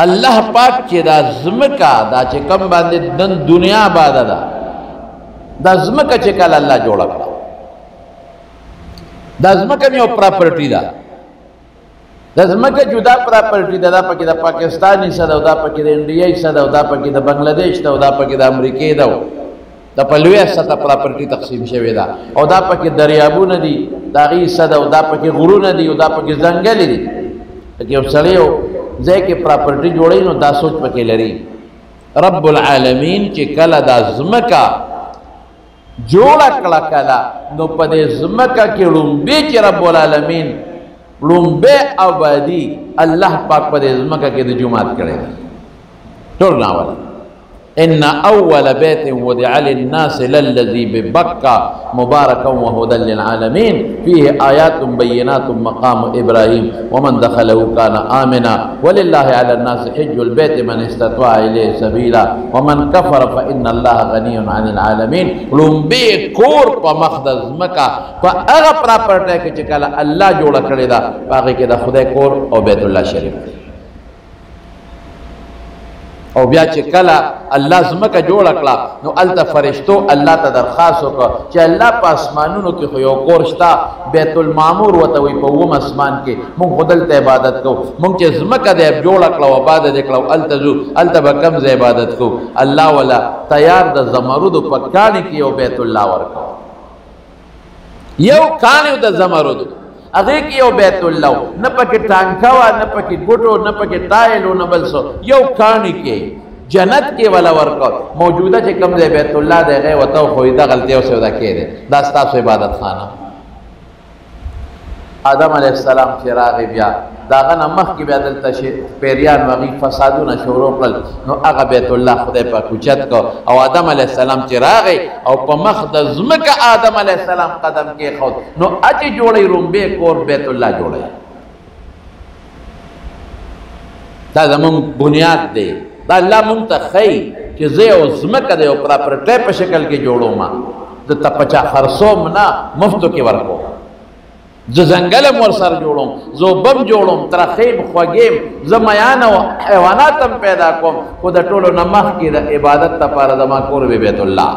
اللہ پاک چی دا زمکا دا چی کم باندے دن دنیا بادا دا زمکا چی کل اللہ جوڑا کرا دا زمکا میو پراپرٹی دا زمکا جدا پراپرٹی دا پاکی دا پاکستانی سا دا پاکی دا انڈیائی سا دا پاکی دا بنگلادیش دا پاکی دا امریکی دا پلوی ستا پراپرٹی تقسیم شوی دا او دا پاکی دریابو ندی دا غی سا دا پاکی غرو ندی دا پاکی زنگلی دی لیکن اب سلیو زی کے پراپرٹی جوڑی نو دا سوچ پاکی لری رب العالمین چی کلا دا زمکا جوڑا کلا کلا نو پا دے زمکا کی لنبی چی رب العالمین لنبی آبادی اللہ پاک پا دے زمکا کی دے جماعت کرے گا ٹورنا والا ان اول بیت وضع للناس للذی ببکہ مبارکا وہدا للعالمین فیہ آیات بینات مقام ابراہیم ومن دخلہ کان آمنا وللہ علی الناس حج البیت من استطاع الیہ سبیلا ومن کفر فإن اللہ غنی عن العالمین لنبی کور پا مخدز مکہ پا اغا پراپرٹ ہے کہ چکالا اللہ جوڑا کردے دا باقی کہ دا خدا کور او بیت اللہ شریف دے او بیا چې کلا الله زمکه جوړ کړه نو الته فرشتو الله ته درخواست وکړه چې الله په اسمانونو کې خو یو کور شته بیت المعمور وته وي په وم اسمان کې مونږ خدلته عبادت کوو مونږ چې زمکه دې جوړ کړه او عبادت کړه الته ځو الته به کم ځای عبادت کوو الله ولا تیار د زمرود په کانی کې یو بیت الله ورکړه یو کانی د زمرود اگر کی یو بیت اللہ نہ پکی ٹانکاوا نہ پکی گٹو نہ پکی ٹائلو نہ بلسو یو کانی کے جنت کے والا ورکو موجودہ چے کم دے بیت اللہ دے گئے وطاو خویدہ غلطیوں سے ودا کے دے داستا سے عبادت خانہ آدم علیہ السلام چراغی بیا داغنا مخ کی بیادلتا پیریان وغی فسادو نا شورو قلل نو اغا بیت اللہ خدای پا کچت کو او آدم علیہ السلام چراغی او پا مخ دا زمک آدم علیہ السلام قدم کے خود نو اچی جوڑی رومبے کور بیت اللہ جوڑی دا زمان بنیاد دے دا اللہ منتخی کہ زی او زمک دے او پراپرٹے پا شکل کے جوڑو ما دا تا پچا خرسو منا مفتو کے ورکو زو زنگلم ورسر جوڑم زو بم جوڑم ترخیم خوگیم زو میانا و حیواناتم پیدا کم خود ٹولو نمخ کی دا عبادت تا پارا دما کور بی بیت اللہ